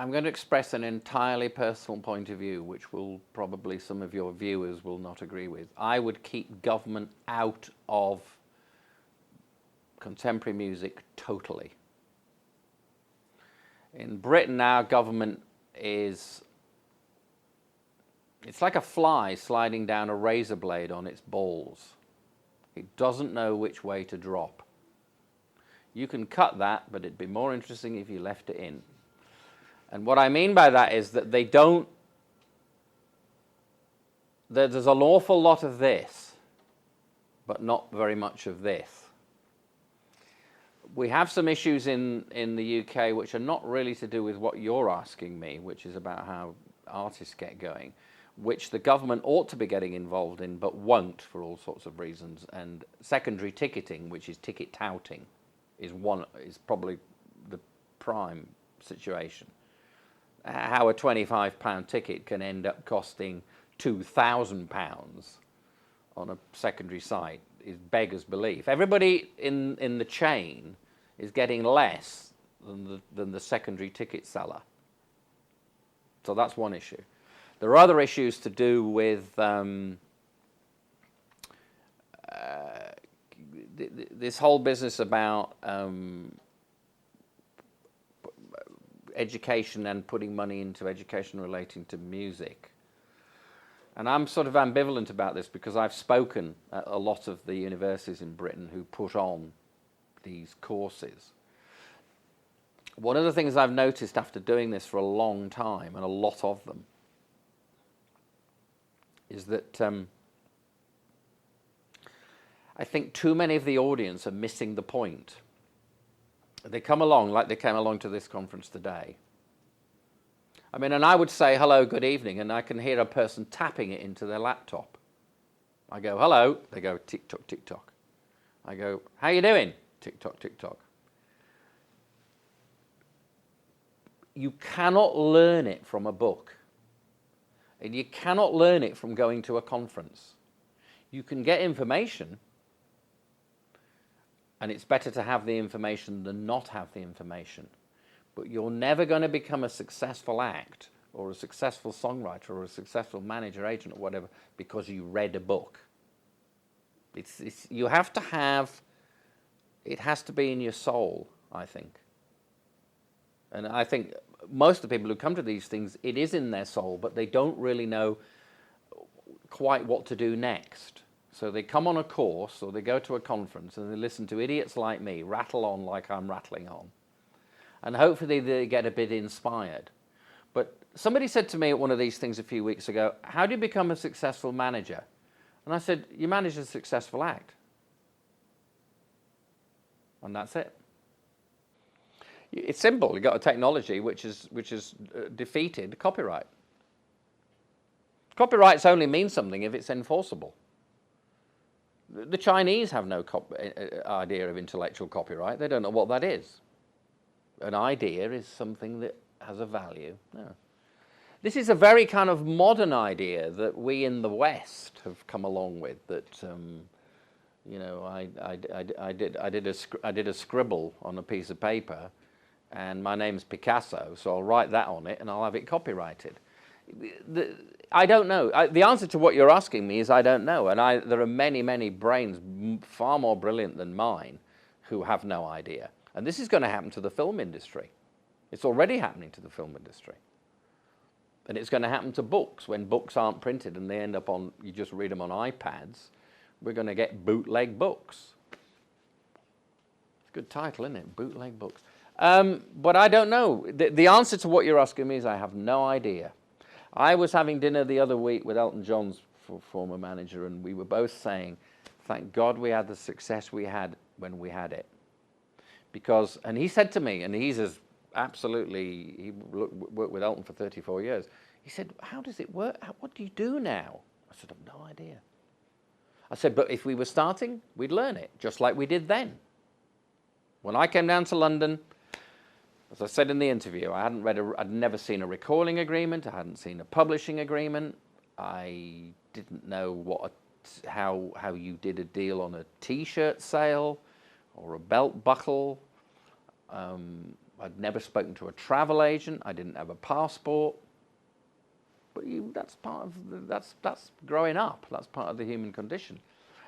I'm going to express an entirely personal point of view, which will probably some of your viewers will not agree with. I would keep government out of contemporary music totally. In Britain, our government is, it's like a fly sliding down a razor blade on its balls. It doesn't know which way to drop. You can cut that, but it'd be more interesting if you left it in. And what I mean by that is that they don't, there's an awful lot of this, but not very much of this. We have some issues in the UK which are not really to do with what you're asking me, which is about how artists get going, which the government ought to be getting involved in, but won't for all sorts of reasons. And secondary ticketing, which is ticket touting, is probably the prime situation. How a £25 ticket can end up costing £2,000 on a secondary site is beggars belief. Everybody in the chain is getting less than the secondary ticket seller. So that's one issue. There are other issues to do with this whole business about education and putting money into education relating to music. And I'm sort of ambivalent about this because I've spoken at a lot of the universities in Britain who put on these courses. One of the things I've noticed after doing this for a long time, and a lot of them, is that I think too many of the audience are missing the point. They come along like they came along to this conference today. I mean, and I would say, hello, good evening, and I can hear a person tapping it into their laptop. I go, hello. They go, tick-tock, tick-tock. I go, how you doing? Tick-tock, tick-tock. You cannot learn it from a book. And you cannot learn it from going to a conference. You can get information, and it's better to have the information than not have the information. But you're never going to become a successful act or a successful songwriter or a successful manager, agent or whatever because you read a book. You have to have, it has to be in your soul, I think. And I think most of the people who come to these things, it is in their soul, but they don't really know quite what to do next. So they come on a course or they go to a conference and they listen to idiots like me rattle on like I'm rattling on. And hopefully they get a bit inspired. But somebody said to me at one of these things a few weeks ago, how do you become a successful manager? And I said, you manage a successful act. And that's it. It's simple. You've got a technology which has defeated copyright. Copyrights only mean something if it's enforceable. The Chinese have no idea of intellectual copyright. They don't know what that is. An idea is something that has a value. No. This is a very kind of modern idea that we in the West have come along with. That you know, I did a scribble on a piece of paper, and my name's Picasso, so I'll write that on it, and I'll have it copyrighted. I don't know. The answer to what you're asking me is I don't know, and there are many, many brains far more brilliant than mine who have no idea. And this is going to happen to the film industry. It's already happening to the film industry. And it's going to happen to books when books aren't printed and they end up on, you just read them on iPads. We're going to get bootleg books. It's a good title, isn't it? Bootleg books. But I don't know. The answer to what you're asking me is I have no idea. I was having dinner the other week with Elton John's former manager, and we were both saying, thank God we had the success we had when we had it. Because, and he said to me, and he worked with Elton for 34 years. He said, how does it work? What do you do now? I said, I've no idea. I said, but if we were starting, we'd learn it, just like we did then. When I came down to London, as I said in the interview, I'd never seen a recording agreement, I hadn't seen a publishing agreement, I didn't know how you did a deal on a T-shirt sale, or a belt buckle. I'd never spoken to a travel agent. I didn't have a passport. But that's part of that's growing up. That's part of the human condition.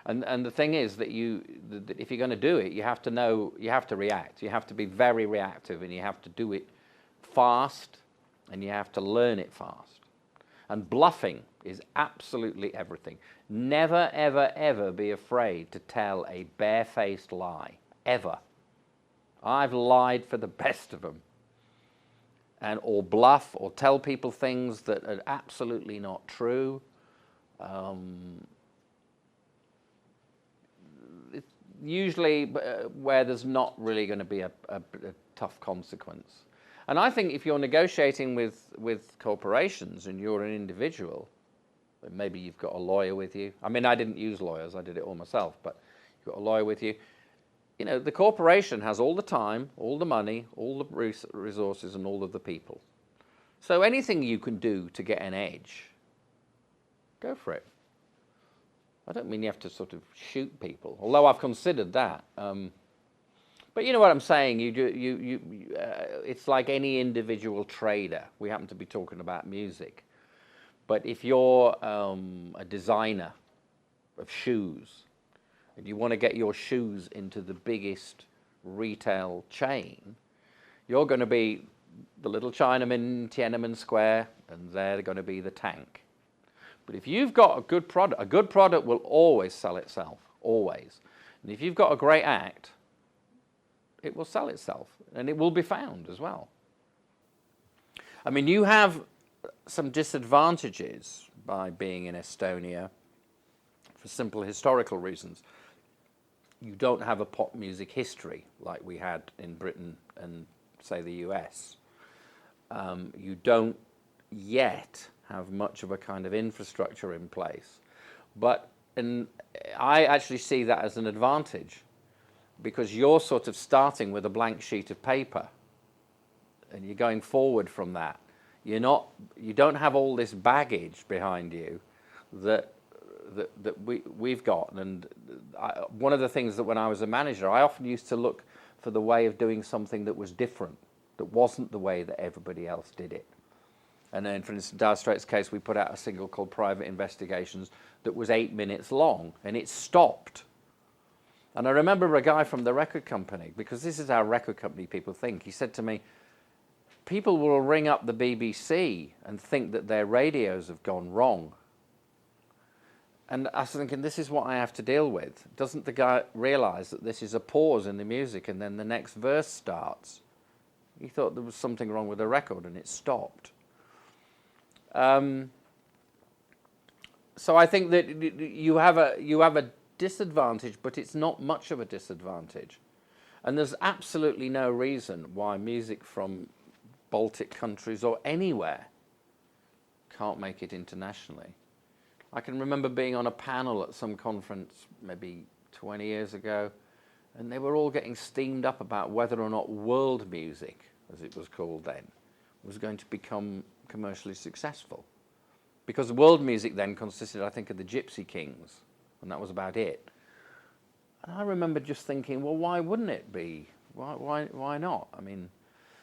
And the thing is that if you're going to do it, you have to know, you have to react. You have to be very reactive, and you have to do it fast, and you have to learn it fast. And bluffing is absolutely everything. Never, ever, ever be afraid to tell a barefaced lie, ever. I've lied for the best of them. Or bluff, or tell people things that are absolutely not true. It's usually where there's not really going to be a tough consequence. And I think if you're negotiating with corporations and you're an individual, maybe you've got a lawyer with you. I mean, I didn't use lawyers, I did it all myself, but you've got a lawyer with you. You know, the corporation has all the time, all the money, all the resources, and all of the people. So anything you can do to get an edge, go for it. I don't mean you have to sort of shoot people, although I've considered that. But you know what I'm saying? It's like any individual trader. We happen to be talking about music. But if you're a designer of shoes, and you want to get your shoes into the biggest retail chain, you're going to be the little Chinaman in Tiananmen Square, and they're going to be the tank. But if you've got a good product will always sell itself, always. And if you've got a great act, it will sell itself, and it will be found as well. I mean, you have some disadvantages by being in Estonia for simple historical reasons. You don't have a pop music history like we had in Britain and, say, the US. You don't yet have much of a kind of infrastructure in place. But I actually see that as an advantage, because you're sort of starting with a blank sheet of paper and you're going forward from that. You don't have all this baggage behind you that we've got. And one of the things that when I was a manager, I often used to look for the way of doing something that was different, that wasn't the way that everybody else did it. And then, for instance, in Dire Straits' case, we put out a single called Private Investigations that was 8 minutes long, and it stopped. And I remember a guy from the record company, because this is how record company people think, he said to me, people will ring up the BBC and think that their radios have gone wrong. And I was thinking, this is what I have to deal with. Doesn't the guy realize that this is a pause in the music and then the next verse starts? He thought there was something wrong with the record and it stopped. So I think that you have a disadvantage, but it's not much of a disadvantage. And there's absolutely no reason why music from Baltic countries or anywhere can't make it internationally. I can remember being on a panel at some conference maybe 20 years ago, and they were all getting steamed up about whether or not world music, as it was called then, was going to become commercially successful. Because world music then consisted, I think, of the Gypsy Kings, and that was about it. And I remember just thinking, well, why wouldn't it be? Why not? I mean,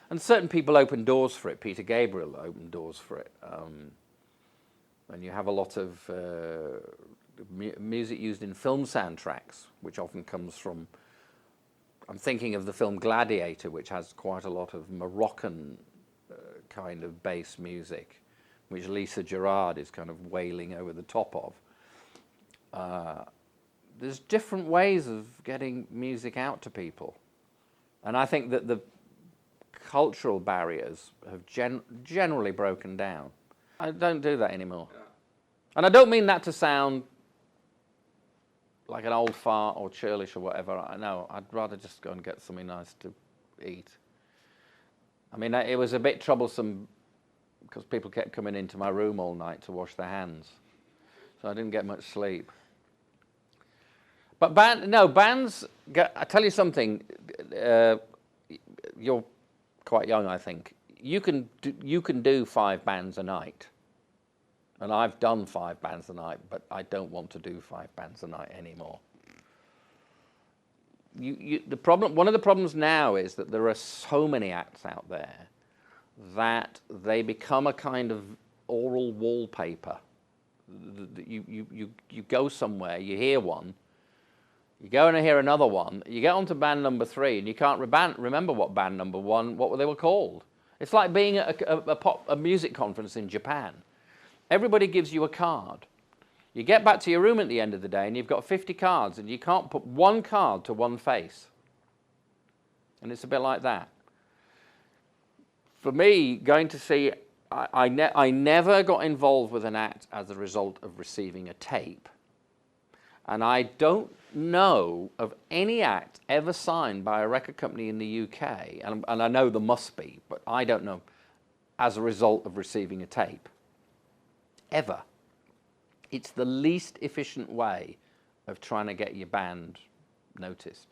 and certain people opened doors for it. Peter Gabriel opened doors for it. And you have a lot of music used in film soundtracks, which often comes from, I'm thinking of the film Gladiator, which has quite a lot of Moroccan kind of bass music, which Lisa Gerrard is kind of wailing over the top of. There's different ways of getting music out to people. And I think that the cultural barriers have generally broken down. I don't do that anymore. Yeah. And I don't mean that to sound like an old fart or churlish or whatever. No, I'd rather just go and get something nice to eat. I mean, it was a bit troublesome because people kept coming into my room all night to wash their hands. So I didn't get much sleep. But bands, I tell you something, you're quite young, I think. You can do 5 bands a night. And I've done 5 bands a night, but I don't want to do 5 bands a night anymore. one of the problems now is that there are so many acts out there that they become a kind of oral wallpaper. You go somewhere, you hear one, you go and hear another one, you get onto band number 3 and you can't remember what band number 1, what they were called. It's like being at a music conference in Japan. Everybody gives you a card. You get back to your room at the end of the day and you've got 50 cards and you can't put one card to one face. And it's a bit like that. For me, going to see, I never got involved with an act as a result of receiving a tape. And I don't know of any act ever signed by a record company in the UK, and I know there must be, but I don't know, as a result of receiving a tape. Ever. It's the least efficient way of trying to get your band noticed.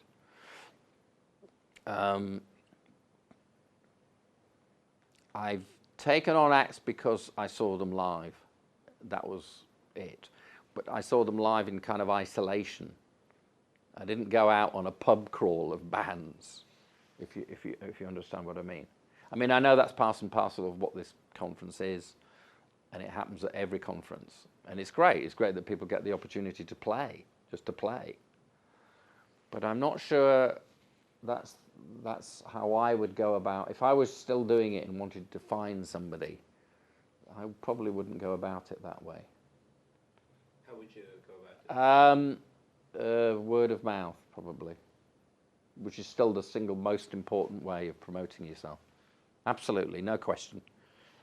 I've taken on acts because I saw them live. That was it. But I saw them live in kind of isolation. I didn't go out on a pub crawl of bands, if you understand what I mean. I mean, I know that's part and parcel of what this conference is, and it happens at every conference. And it's great. It's great that people get the opportunity to play, just to play. But I'm not sure that's how I would go about. If I was still doing it and wanted to find somebody, I probably wouldn't go about it that way. How would you go about it? Word of mouth, probably, which is still the single most important way of promoting yourself. Absolutely, no question.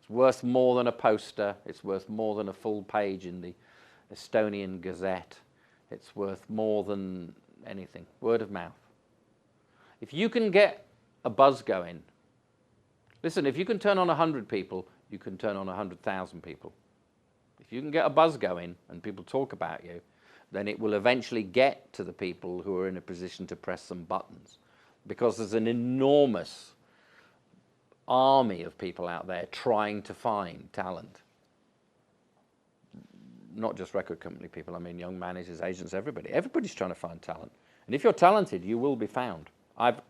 It's worth more than a poster. It's worth more than a full page in the Estonian Gazette. It's worth more than anything. Word of mouth. If you can get a buzz going, listen, if you can turn on 100 people, you can turn on 100,000 people. If you can get a buzz going and people talk about you, then it will eventually get to the people who are in a position to press some buttons, because there's an enormous army of people out there trying to find talent. Not just record company people, I mean young managers, agents, everybody. Everybody's trying to find talent. And if you're talented, you will be found. I've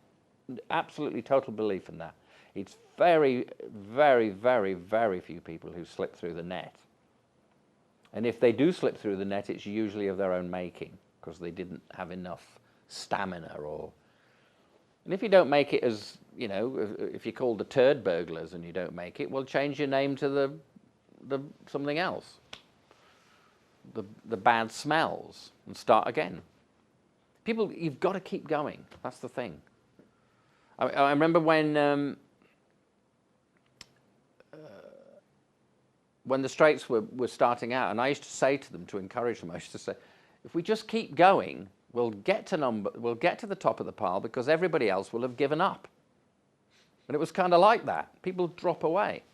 absolutely total belief in that. It's very, very, very, very few people who slip through the net. And if they do slip through the net, it's usually of their own making, because they didn't have enough stamina or... And if you don't make it as, you know, if you're called the turd burglars and you don't make it, well, change your name to the something else. The bad smells, and start again. People, you've got to keep going. That's the thing. I remember when the Straits were starting out, and I used to say to them, to encourage them, I used to say, if we just keep going, we'll get to the top of the pile, because everybody else will have given up. And it was kind of like that. People drop away.